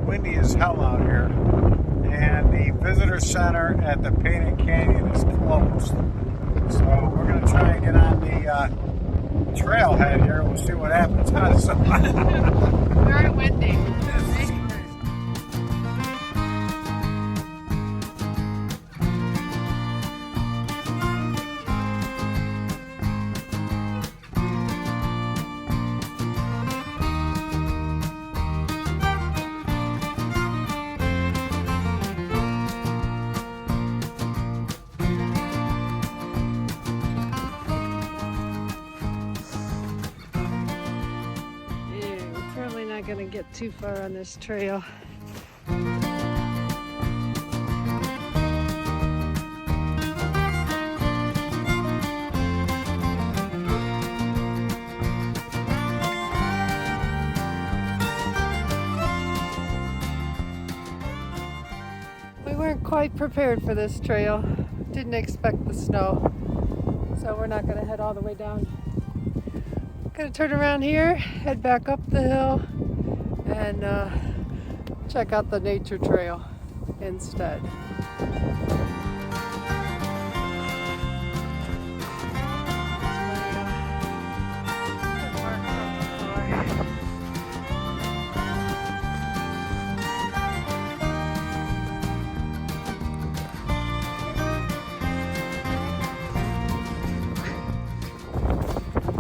windy as hell out here, and the visitor center at the Painted Canyon is closed. So we're going to try and get on the trailhead here. We'll see what happens. Very windy. Gonna get too far on this trail. We weren't quite prepared for this trail. Didn't expect the snow. So we're not gonna head all the way down. Gonna turn around here, head back up the hill, and check out the nature trail instead.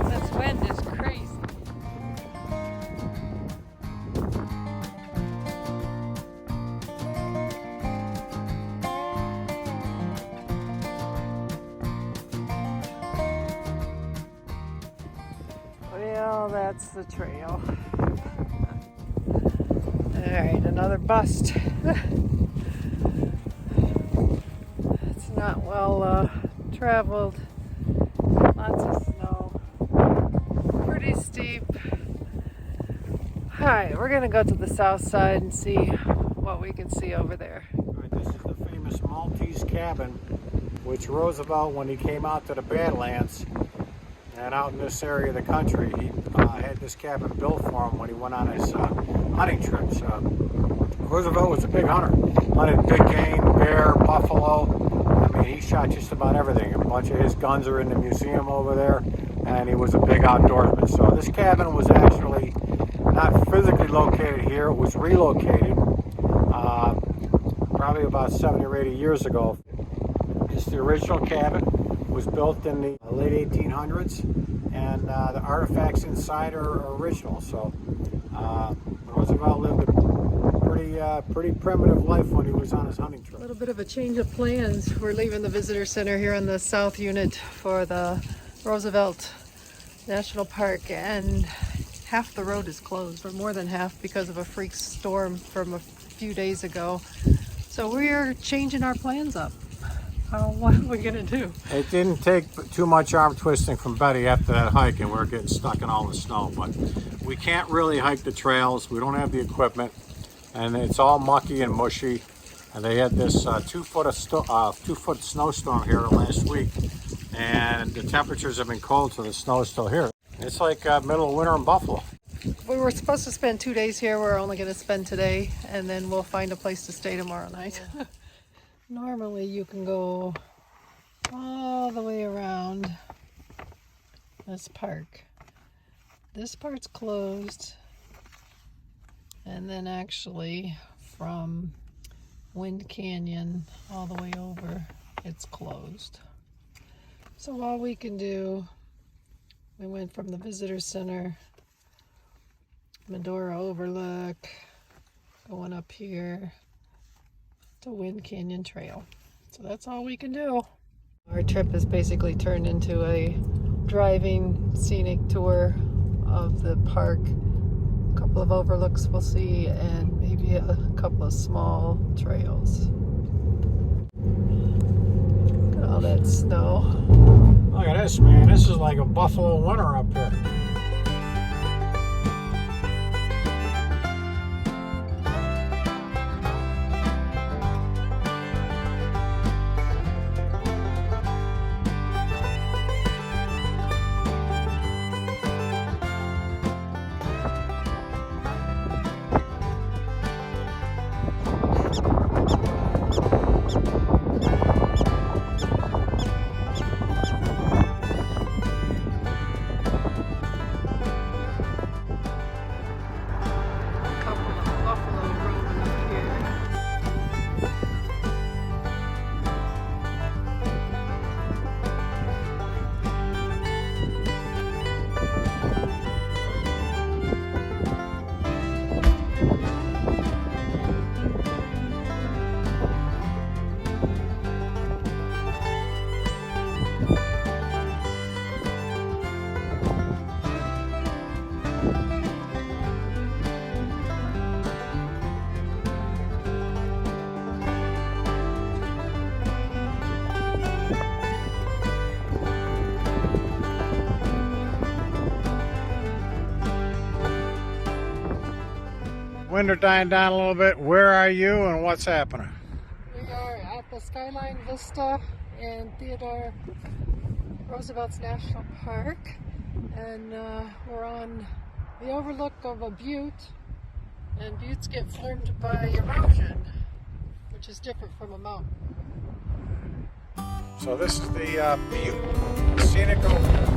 This wind is crazy. Well, that's the trail. Alright, another bust. It's not well traveled. Lots of snow. Pretty steep. Alright, we're gonna go to the south side and see what we can see over there. Alright, this is the famous Maltese cabin, which Roosevelt, when he came out to the Badlands and out in this area of the country, he had this cabin built for him when he went on his hunting trips. Roosevelt was a big hunter. Hunted big game, bear, buffalo. I mean, he shot just about everything. A bunch of his guns are in the museum over there, and he was a big outdoorsman. So this cabin was actually not physically located here. It was relocated probably about 70 or 80 years ago. It's the original cabin. Was built in the late 1800s, and the artifacts inside are original. So Roosevelt lived a pretty primitive life when he was on his hunting trip. A little bit of a change of plans. We're leaving the visitor center here in the south unit for the Roosevelt National Park, and half the road is closed, or more than half, because of a freak storm from a few days ago. So we're changing our plans up. What are we gonna do? It didn't take too much arm twisting from Betty after that hike, and we're getting stuck in all the snow. But we can't really hike the trails. We don't have the equipment, and it's all mucky and mushy. And they had this 2 foot snowstorm here last week, and the temperatures have been cold, so the snow is still here. It's like middle of winter in Buffalo. We were supposed to spend 2 days here. We're only going to spend today, and then we'll find a place to stay tomorrow night. Normally you can go all the way around this park. This part's closed, and then actually from Wind Canyon all the way over, it's closed. So all we can do, we went from the visitor center, Medora overlook, going up here to Wind Canyon Trail. So that's all we can do. Our trip has basically turned into a driving scenic tour of the park. A couple of overlooks we'll see, and maybe a couple of small trails. Look at all that snow. Look at this, man. This is like a Buffalo winter up here. Wind are dying down a little bit. Where are you and what's happening? We are at the Skyline Vista in Theodore Roosevelt National Park, and we're on the overlook of a butte, and buttes get formed by erosion, which is different from a mountain. So this is the butte, scenic overlook.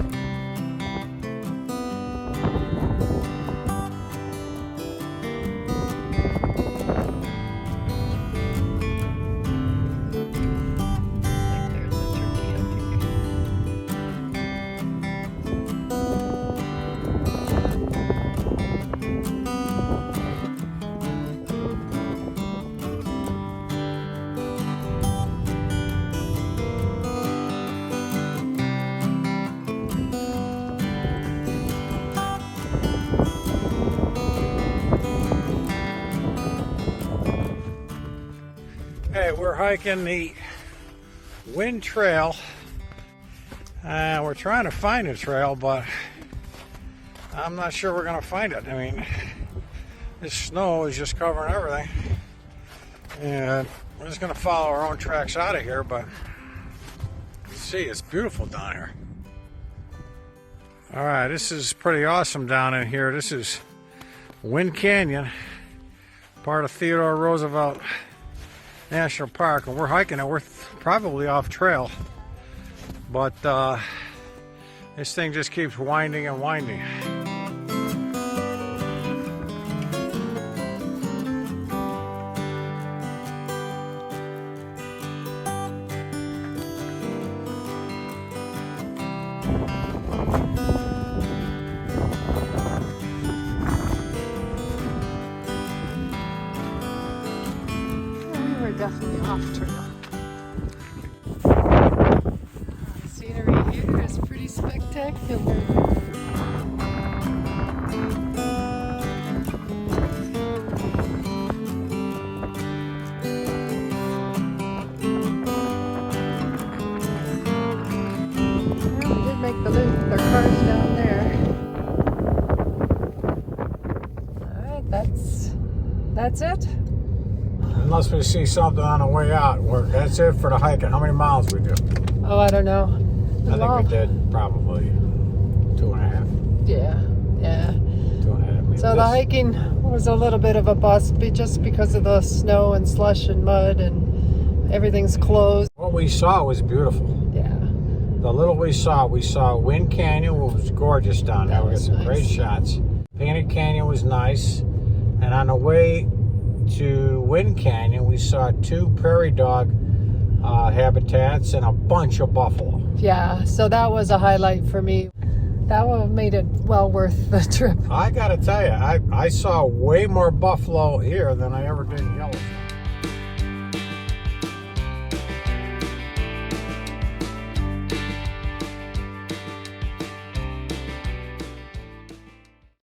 Hey, we're hiking the Wind Trail. We're trying to find a trail, but I'm not sure we're going to find it. I mean, this snow is just covering everything. And we're just going to follow our own tracks out of here, but see, it's beautiful down here. All right, this is pretty awesome down in here. This is Wind Canyon, part of Theodore Roosevelt National Park, and we're hiking it. We're probably off trail, but this thing just keeps winding and winding. Definitely off trail. The scenery here is pretty spectacular. Well, we did make the loop with our cars down there. Alright, that's it. Unless we see something on the way out. That's it for the hiking. How many miles we do? Oh, I don't know. I think we did probably 2.5. Yeah. 2.5. So the hiking was a little bit of a bust just because of the snow and slush and mud, and everything's closed. What we saw was beautiful. Yeah. The little we saw Wind Canyon, which was gorgeous down there. We got some great shots. Painted Canyon was nice. And on the way to Wind Canyon, we saw 2 prairie dog habitats and a bunch of buffalo. Yeah, so that was a highlight for me. That one made it well worth the trip. I gotta tell you, I saw way more buffalo here than I ever did in Yellowstone.